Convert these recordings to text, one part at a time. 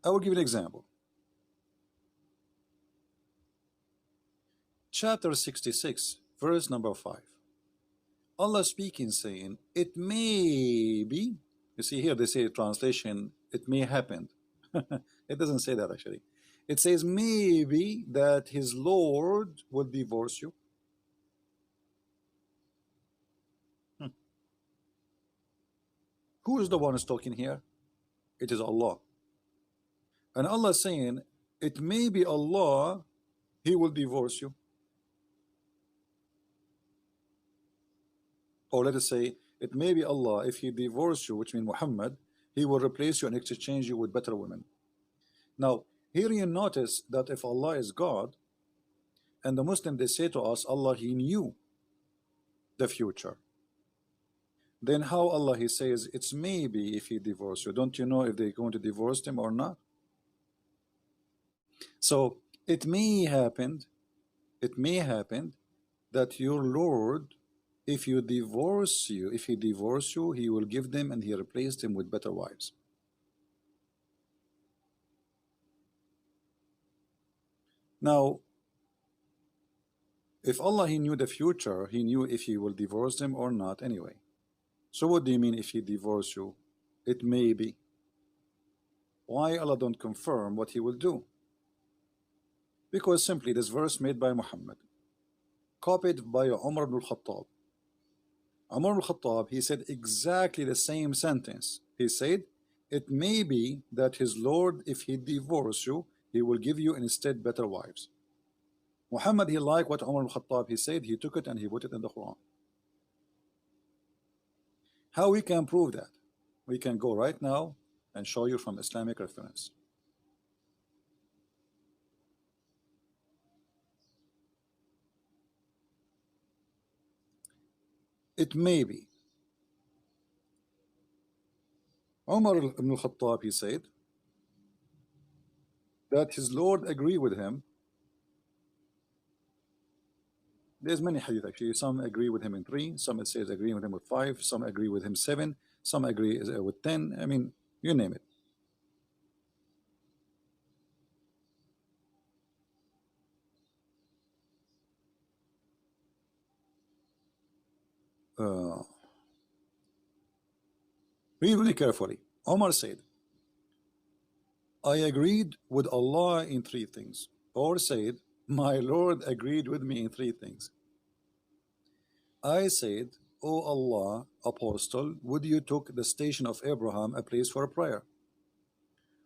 I will give you an example. Chapter 66, verse number 5. Allah speaking, saying, it may be. You see here, they say translation, it may happen. It doesn't say that actually. It says maybe that his Lord will divorce you. Who is the one who's talking here? It is Allah. And Allah saying, it may be Allah, he will divorce you. Or let us say, it may be Allah, if he divorce you, which means Muhammad, he will replace you and exchange you with better women. Now, here you notice that if Allah is God, and the Muslim, they say to us, Allah, he knew the future. Then how Allah, he says, it's maybe if he divorce you. Don't you know if they're going to divorce him or not? So it may happen that your Lord, if he divorce you, he will give them and he replaced them with better wives. Now, if Allah, he knew the future, he knew if he will divorce them or not anyway. So what do you mean if he divorce you? It may be. Why Allah don't confirm what he will do? Because simply this verse made by Muhammad, copied by Umar ibn al-Khattab. Umar ibn al-Khattab, he said exactly the same sentence. He said, it may be that his Lord, if he divorce you, he will give you instead better wives. Muhammad, he liked what Umar ibn al-Khattab, he said, he took it and he put it in the Quran. How we can prove that? We can go right now and show you from Islamic reference. It may be. Umar ibn al-Khattab, he said that his Lord agreed with him. There's many hadith actually. Some agree with him in 3, some it says agree with him with 5, some agree with him 7, some agree with 10. I mean, you name it. Read really carefully. Omar said, I agreed with Allah in 3 things. Or said, my Lord agreed with me in 3 things. I said, O Allah, apostle, would you took the station of Abraham a place for a prayer?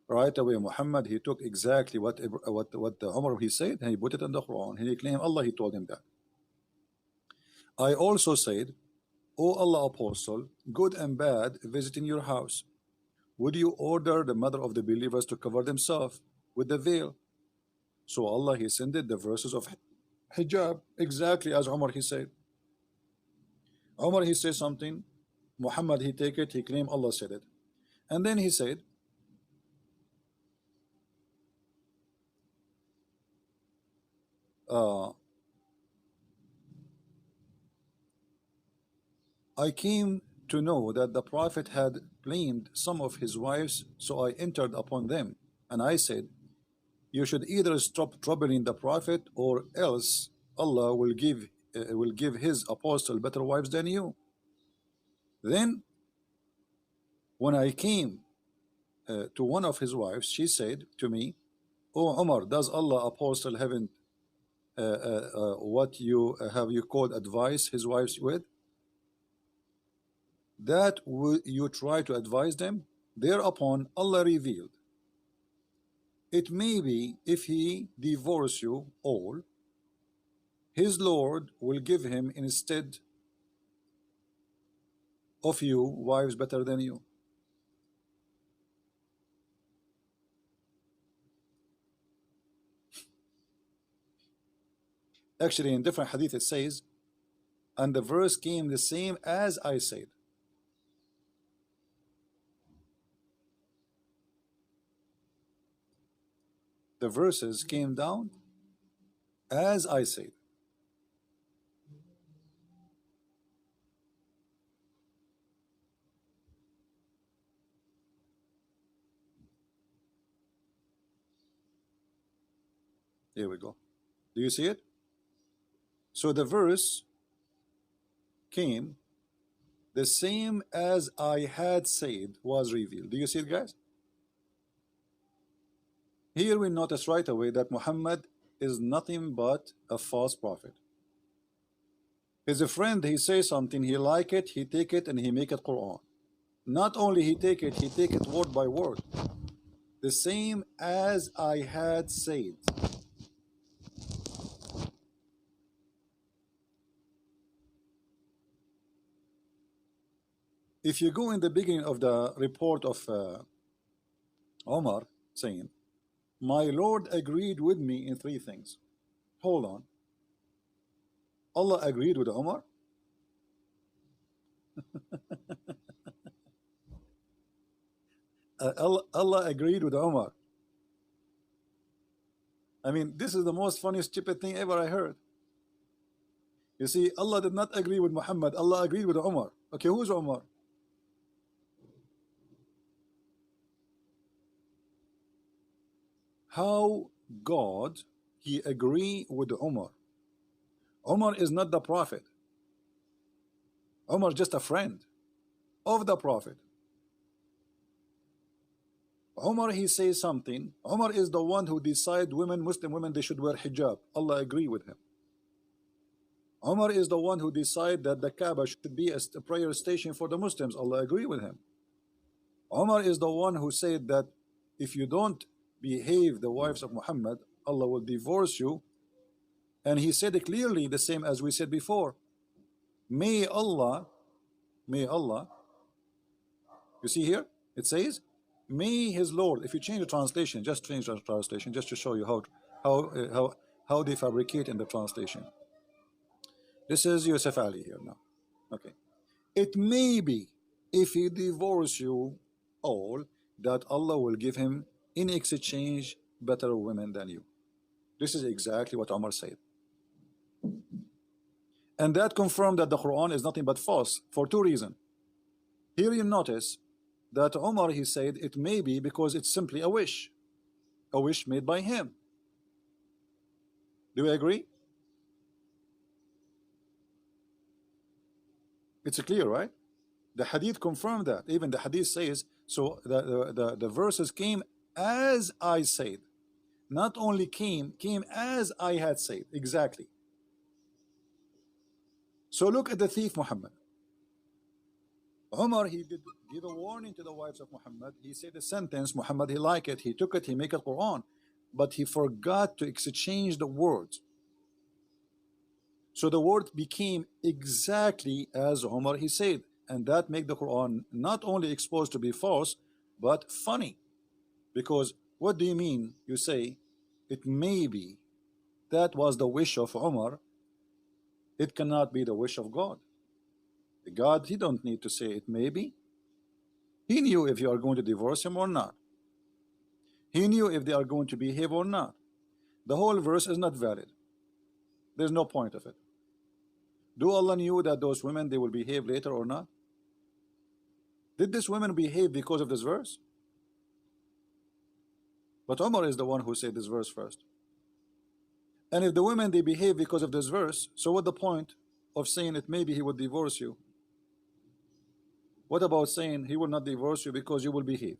Right away, Muhammad, he took exactly what the Umar he said, and he put it in the Quran. He claimed Allah, he told him that. I also said, O Allah, apostle, good and bad visiting your house. Would you order the mother of the believers to cover themselves with the veil? So Allah, he sent the verses of hijab, exactly as Umar he said. Umar he said something, Muhammad he take it, he claimed Allah said it. And then he said, I came to know that the Prophet had blamed some of his wives, so I entered upon them, and I said, you should either stop troubling the Prophet, or else Allah will give his apostle better wives than you. Then when I came to one of his wives, she said to me, O Umar, does Allah apostle haven't what you have you called advice his wives with? That you try to advise them? Thereupon Allah revealed, it may be if he divorce you all, his Lord will give him instead of you wives better than you. Actually, in different hadith it says, and the verse came the same as I said. The verses came down as I said. Here we go. Do you see it? So the verse came the same as I had said was revealed. Do you see it, guys? Here we notice right away that Muhammad is nothing but a false prophet. His friend, he says something, he like it, he take it, and he make it Quran. Not only he take it word by word. The same as I had said. If you go in the beginning of the report of Omar saying, my Lord agreed with me in 3 things. Hold on. Allah agreed with Omar? Allah agreed with Omar. I mean, this is the most funny, stupid thing ever I heard. You see, Allah did not agree with Muhammad. Allah agreed with Omar. Okay, who's Omar? How God, he agree with Omar? Omar is not the prophet. Omar just a friend of the prophet. Omar, he says something. Omar is the one who decide women, Muslim women, they should wear hijab. Allah agree with him. Omar is the one who decide that the Kaaba should be a prayer station for the Muslims. Allah agree with him. Omar is the one who said that if you don't behave the wives of Muhammad, Allah will divorce you. And he said it clearly, the same as we said before. May Allah, you see here, it says, may his Lord. If you change the translation, just change the translation, just to show you how they fabricate in the translation. This is Yusuf Ali here now. Okay. It may be, if he divorce you all, that Allah will give him in exchange better women than you. This is exactly what Omar said. And that confirmed that the Quran is nothing but false for 2 reasons. Here you notice that Omar, he said it may be because it's simply a wish made by him. Do you agree? It's clear, right? The hadith confirmed that. Even the hadith says, so the verses came as I said. Not only came as I had said. Exactly. So look at the thief Muhammad. Umar, he did give a warning to the wives of Muhammad. He said a sentence, Muhammad, he liked it, he took it, he make it Quran, but he forgot to exchange the words. So the word became exactly as Umar he said, and that make the Quran not only exposed to be false, but funny. Because what do you mean? You say it may be that was the wish of Umar. It cannot be the wish of God. God, he don't need to say it may be. He knew if you are going to divorce him or not. He knew if they are going to behave or not. The whole verse is not valid. There's no point of it. Do Allah knew that those women, they will behave later or not? Did this woman behave because of this verse? But Umar is the one who said this verse first. And if the women, they behave because of this verse, so what the point of saying it maybe he would divorce you? What about saying he will not divorce you because you will behave?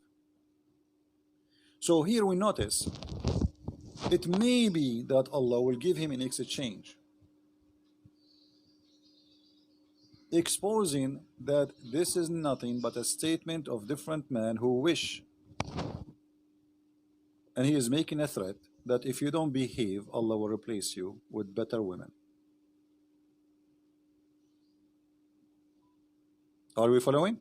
So here we notice it may be that Allah will give him in exchange, exposing that this is nothing but a statement of different men who wish, and he is making a threat that if you don't behave, Allah will replace you with better women. Are we following?